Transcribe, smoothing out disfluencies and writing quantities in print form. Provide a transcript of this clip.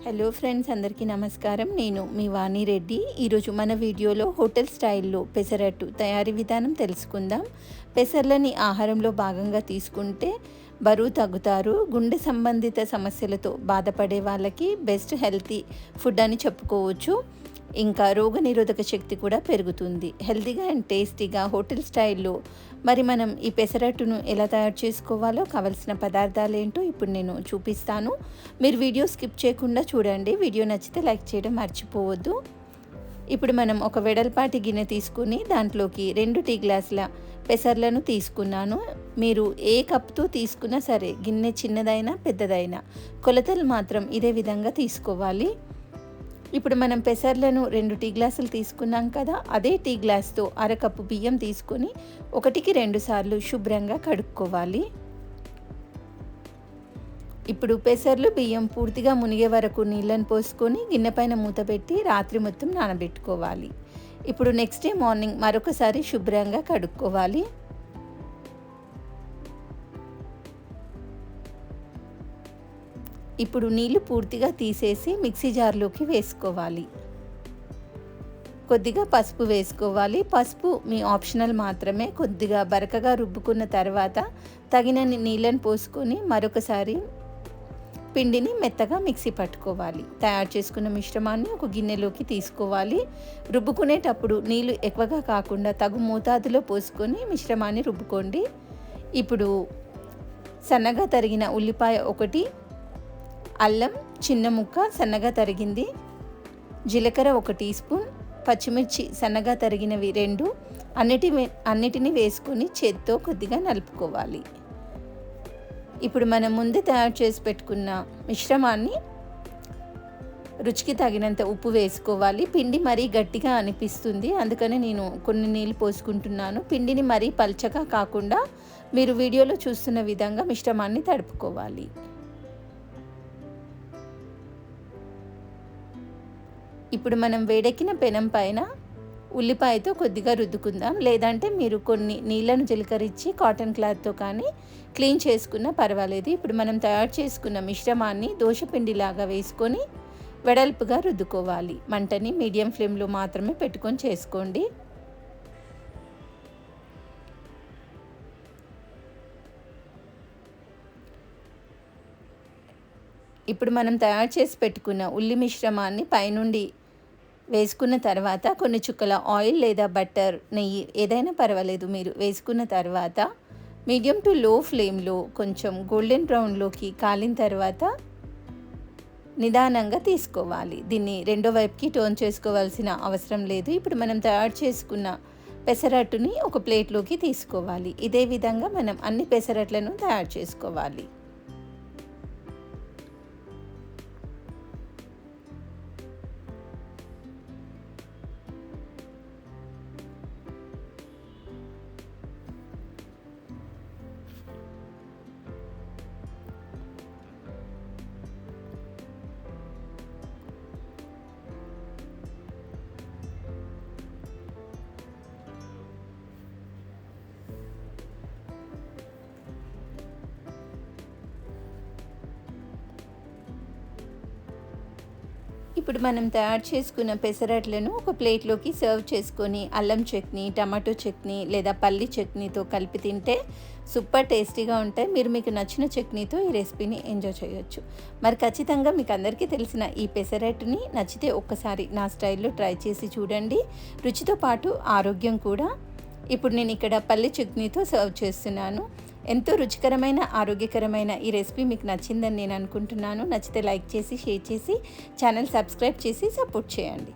Hello friends, అందరికీ నమస్కారం. నేను మీ వాణి రెడ్డి. ఈరోజు మన వీడియోలో హోటల్ స్టైల్లో పెసరట్టు తయారీ విధానం తెలుసుకుందాం. పెసర్లని ఆహారంలో భాగంగా తీసుకుంటే బరువు తగ్గుతారు. గుండె సంబంధిత సమస్యలతో బాధపడే వాళ్ళకి బెస్ట్ హెల్తీ ఫుడ్ అని చెప్పుకోవచ్చు. ఇంకా రోగనిరోధక శక్తి కూడా పెరుగుతుంది. హెల్తీగా అండ్ టేస్టీగా హోటల్ స్టైల్లో మరి మనం ఈ పెసరట్టును ఎలా తయారు చేసుకోవాలో కావలసిన పదార్థాలు ఏంటో ఇప్పుడు నేను చూపిస్తాను. మీరు వీడియో స్కిప్ చేయకుండా చూడండి. వీడియో నచ్చితే లైక్ చేయడం మర్చిపోవద్దు. ఇప్పుడు మనం ఒక వెడల్పాటి గిన్నె తీసుకుని దాంట్లోకి 2 టీ గ్లాసుల పెసర్లను తీసుకున్నాను. మీరు ఏ కప్తో తీసుకున్నా సరే, గిన్నె చిన్నదైనా పెద్దదైనా కొలతలు మాత్రం ఇదే విధంగా తీసుకోవాలి. ఇప్పుడు మనం పెసర్లను 2 టీ గ్లాసులు తీసుకున్నాం కదా, అదే టీ గ్లాస్తో అరకప్పు బియ్యం తీసుకొని 1కి 2 సార్లు శుభ్రంగా కడుక్కోవాలి. ఇప్పుడు పెసర్లు బియ్యం పూర్తిగా మునిగే వరకు నీళ్ళని పోసుకొని గిన్నె పైన మూత పెట్టి రాత్రి మొత్తం నానబెట్టుకోవాలి. ఇప్పుడు నెక్స్ట్ డే మార్నింగ్ మరొకసారి శుభ్రంగా కడుక్కోవాలి. ఇప్పుడు నీళ్లు పూర్తిగా తీసేసి మిక్సీ జార్లోకి వేసుకోవాలి. కొద్దిగా పసుపు వేసుకోవాలి. పసుపు మీ ఆప్షనల్ మాత్రమే. కొద్దిగా బరకగా రుబ్బుకున్న తర్వాత తగినన్ని నీళ్ళని పోసుకొని మరొకసారి పిండిని మెత్తగా మిక్సీ పట్టుకోవాలి. తయారు చేసుకున్న మిశ్రమాన్ని ఒక గిన్నెలోకి తీసుకోవాలి. రుబ్బుకునేటప్పుడు నీళ్లు ఎక్కువగా కాకుండా తగు మోతాదులో పోసుకొని మిశ్రమాన్ని రుబ్బుకోండి. ఇప్పుడు సన్నగా తరిగిన ఉల్లిపాయ 1, అల్లం చిన్న ముక్క సన్నగా తరిగింది, జీలకర్ర 1 టీ స్పూన్, పచ్చిమిర్చి సన్నగా తరిగినవి 2, అన్నిటిని వేసుకొని చేత్తో కొద్దిగా నలుపుకోవాలి. ఇప్పుడు మనం ముందే తయారు చేసి పెట్టుకున్న మిశ్రమాన్ని రుచికి తగినంత ఉప్పు వేసుకోవాలి. పిండి మరీ గట్టిగా అనిపిస్తుంది, అందుకని నేను కొన్ని నీళ్ళు పోసుకుంటున్నాను. పిండిని మరీ పల్చగా కాకుండా మీరు వీడియోలో చూస్తున్న విధంగా మిశ్రమాన్ని తడుపుకోవాలి. ఇప్పుడు మనం వేడెక్కిన పెనం పైన ఉల్లిపాయతో కొద్దిగా రుద్దుకుందాం. లేదంటే మీరు కొన్ని నీళ్లను జీలకరించి కాటన్ క్లాత్తో కానీ క్లీన్ చేసుకున్నా పర్వాలేదు. ఇప్పుడు మనం తయారు చేసుకున్న మిశ్రమాన్ని దోశపిండిలాగా వేసుకొని వెడల్పుగా రుద్దుకోవాలి. మంటని మీడియం ఫ్లేమ్లో మాత్రమే పెట్టుకొని చేసుకోండి. ఇప్పుడు మనం తయారు చేసి పెట్టుకున్న ఉల్లి మిశ్రమాన్ని పైనుండి వేసుకున్న తర్వాత కొన్ని చుక్కల ఆయిల్ లేదా బటర్, నెయ్యి ఏదైనా పర్వాలేదు మీరు వేసుకున్న తర్వాత మీడియం టు లో ఫ్లేమ్లో కొంచెం గోల్డెన్ బ్రౌన్లోకి కాలిన తర్వాత నిదానంగా తీసుకోవాలి. దీన్ని రెండో వైపుకి టర్న్ చేసుకోవాల్సిన అవసరం లేదు. ఇప్పుడు మనం తయారు చేసుకున్న పెసరట్టుని ఒక ప్లేట్లోకి తీసుకోవాలి. ఇదే విధంగా మనం అన్ని పెసరట్లను తయారు చేసుకోవాలి. ఇప్పుడు మనం తయారు చేసుకున్న పెసరట్లను ఒక ప్లేట్లోకి సర్వ్ చేసుకొని అల్లం చట్నీ, టమాటో చట్నీ లేదా పల్లి చట్నీతో కలిపి తింటే సూపర్ టేస్టీగా ఉంటాయి. మీరు మీకు నచ్చిన చట్నీతో ఈ రెసిపీని ఎంజాయ్ చేయొచ్చు. మరి ఖచ్చితంగా మీకు అందరికీ తెలిసిన ఈ పెసరట్టుని నచ్చితే ఒక్కసారి నా స్టైల్లో ట్రై చేసి చూడండి. రుచితో పాటు ఆరోగ్యం కూడా. ఇప్పుడు నేను ఇక్కడ పల్లి చట్నీతో సర్వ్ చేస్తున్నాను. ఎంతో రుచికరమైన ఆరోగ్యకరమైన ఈ రెసిపీ మీకు నచ్చిందని నేను అనుకుంటున్నాను. నచ్చితే లైక్ చేసి, షేర్ చేసి, ఛానల్ సబ్స్క్రైబ్ చేసి సపోర్ట్ చేయండి.